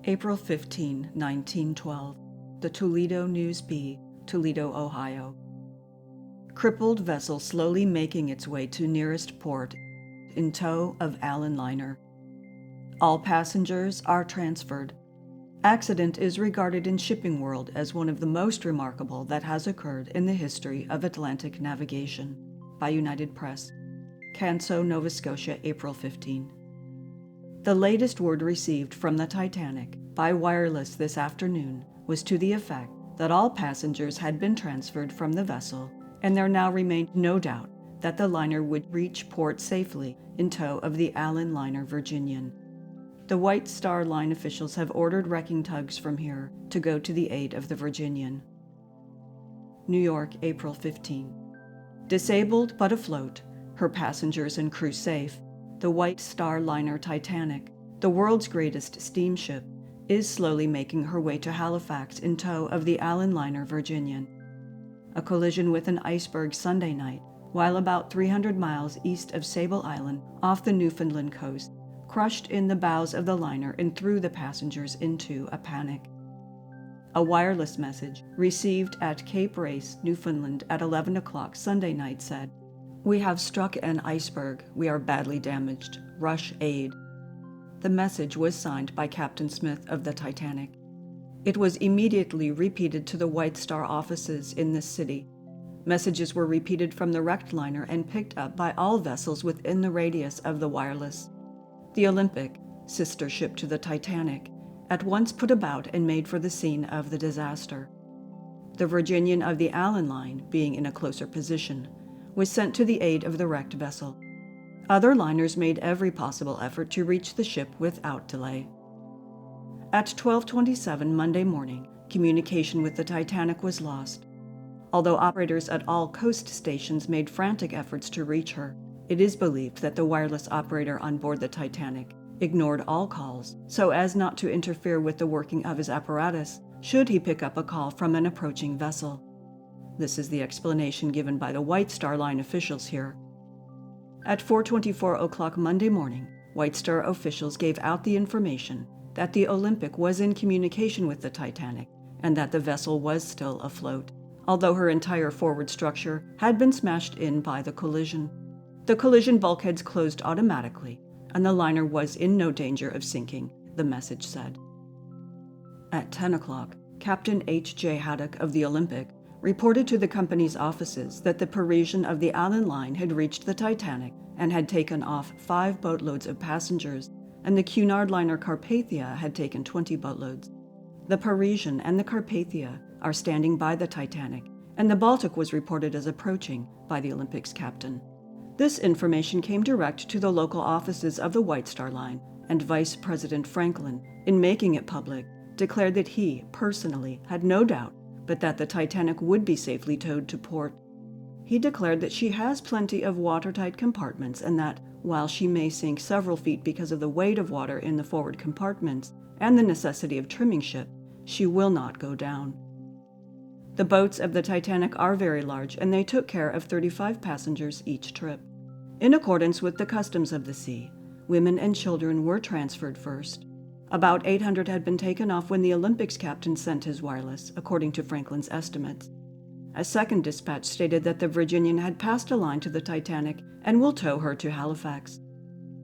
April 15, 1912. The Toledo News Bee, Toledo, Ohio. Crippled vessel slowly making its way to nearest port in tow of Allen liner. All passengers are transferred. Accident is regarded in shipping world as one of the most remarkable that has occurred in the history of Atlantic navigation. By United Press. Canso, Nova Scotia, April 15. The latest word received from the Titanic by wireless this afternoon was to the effect that all passengers had been transferred from the vessel, and there now remained no doubt that the liner would reach port safely in tow of the Allen liner Virginian. The White Star Line officials have ordered wrecking tugs from here to go to the aid of the Virginian. New York, April 15. Disabled but afloat, her passengers and crew safe, the White Star Liner Titanic, the world's greatest steamship, is slowly making her way to Halifax in tow of the Allen liner Virginian. A collision with an iceberg Sunday night, while about 300 miles east of Sable Island off the Newfoundland coast, crushed in the bows of the liner and threw the passengers into a panic. A wireless message received at Cape Race, Newfoundland at 11 o'clock Sunday night said, "We have struck an iceberg. We are badly damaged. Rush aid." The message was signed by Captain Smith of the Titanic. It was immediately repeated to the White Star offices in this city. Messages were repeated from the wrecked liner and picked up by all vessels within the radius of the wireless. The Olympic, sister ship to the Titanic, at once put about and made for the scene of the disaster. The Virginian of the Allen line, being in a closer position, was sent to the aid of the wrecked vessel. Other liners made every possible effort to reach the ship without delay. At 12:27 Monday morning, communication with the Titanic was lost. Although operators at all coast stations made frantic efforts to reach her, it is believed that the wireless operator on board the Titanic ignored all calls so as not to interfere with the working of his apparatus should he pick up a call from an approaching vessel. This is the explanation given by the White Star Line officials here. At 4:24 o'clock Monday morning, White Star officials gave out the information that the Olympic was in communication with the Titanic and that the vessel was still afloat, although her entire forward structure had been smashed in by the collision. The collision bulkheads closed automatically, and the liner was in no danger of sinking, the message said. At 10 o'clock, Captain H.J. Haddock of the Olympic reported to the company's offices that the Parisian of the Allen line had reached the Titanic and had taken off 5 boatloads of passengers, and the Cunard liner Carpathia had taken 20 boatloads. The Parisian and the Carpathia are standing by the Titanic, and the Baltic was reported as approaching by the Olympic's captain. This information came direct to the local offices of the White Star Line, and Vice President Franklin, in making it public, declared that he, personally, had no doubt but that the Titanic would be safely towed to port. He declared that she has plenty of watertight compartments and that, while she may sink several feet because of the weight of water in the forward compartments and the necessity of trimming ship, she will not go down. The boats of the Titanic are very large, and they took care of 35 passengers each trip. In accordance with the customs of the sea, women and children were transferred first. About 800 had been taken off when the Olympics captain sent his wireless, according to Franklin's estimates. A second dispatch stated that the Virginian had passed a line to the Titanic and will tow her to Halifax.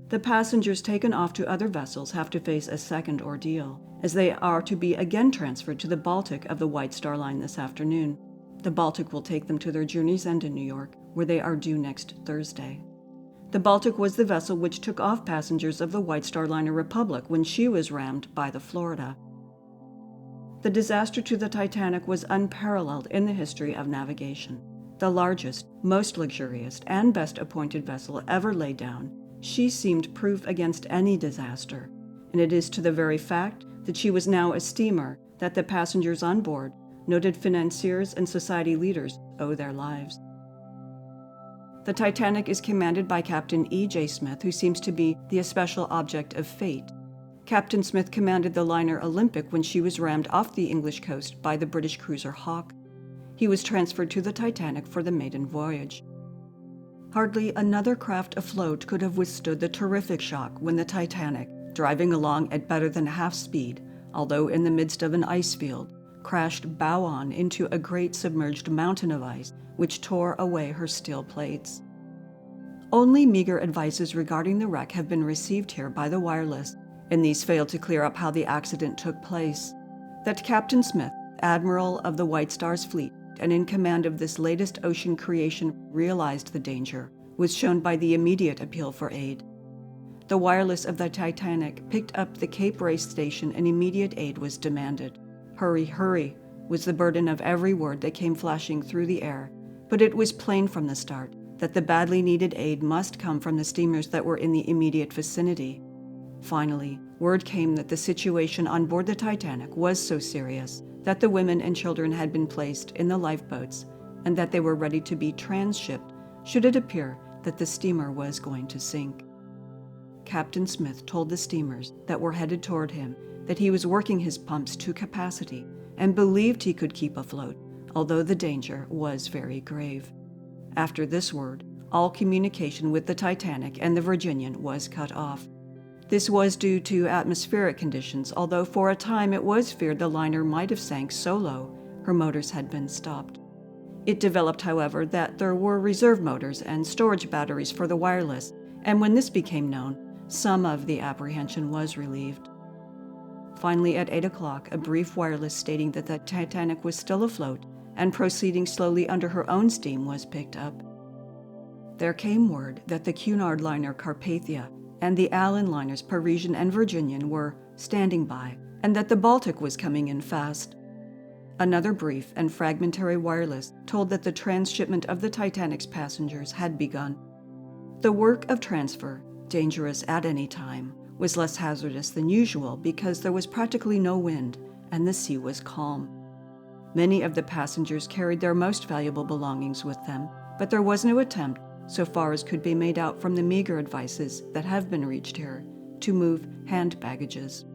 The passengers taken off to other vessels have to face a second ordeal, as they are to be again transferred to the Baltic of the White Star Line this afternoon. The Baltic will take them to their journey's end in New York, where they are due next Thursday. The Baltic was the vessel which took off passengers of the White Star Liner Republic when she was rammed by the Florida. The disaster to the Titanic was unparalleled in the history of navigation. The largest, most luxurious, and best appointed vessel ever laid down, she seemed proof against any disaster, and it is to the very fact that she was now a steamer that the passengers on board, noted financiers and society leaders, owe their lives. The Titanic is commanded by Captain E.J. Smith, who seems to be the especial object of fate. Captain Smith commanded the liner Olympic when she was rammed off the English coast by the British cruiser Hawke. He was transferred to the Titanic for the maiden voyage. Hardly another craft afloat could have withstood the terrific shock when the Titanic, driving along at better than half speed, although in the midst of an ice field, crashed bow on into a great submerged mountain of ice, which tore away her steel plates. Only meager advices regarding the wreck have been received here by the wireless, and these fail to clear up how the accident took place. That Captain Smith, Admiral of the White Star's fleet and in command of this latest ocean creation, realized the danger was shown by the immediate appeal for aid. The wireless of the Titanic picked up the Cape Race station and immediate aid was demanded. Hurry, hurry, was the burden of every word that came flashing through the air, but it was plain from the start that the badly needed aid must come from the steamers that were in the immediate vicinity. Finally, word came that the situation on board the Titanic was so serious that the women and children had been placed in the lifeboats and that they were ready to be transshipped should it appear that the steamer was going to sink. Captain Smith told the steamers that were headed toward him that he was working his pumps to capacity and believed he could keep afloat, although the danger was very grave. After this word, all communication with the Titanic and the Virginian was cut off. This was due to atmospheric conditions, although for a time it was feared the liner might have sank so low her motors had been stopped. It developed, however, that there were reserve motors and storage batteries for the wireless, and when this became known, some of the apprehension was relieved. Finally, at 8 o'clock, a brief wireless stating that the Titanic was still afloat and proceeding slowly under her own steam was picked up. There came word that the Cunard liner Carpathia and the Allen liners Parisian and Virginian were standing by, and that the Baltic was coming in fast. Another brief and fragmentary wireless told that the transshipment of the Titanic's passengers had begun. The work of transfer, dangerous at any time, was less hazardous than usual because there was practically no wind and the sea was calm. Many of the passengers carried their most valuable belongings with them, but there was no attempt, so far as could be made out from the meager advices that have been reached here, to move hand baggages.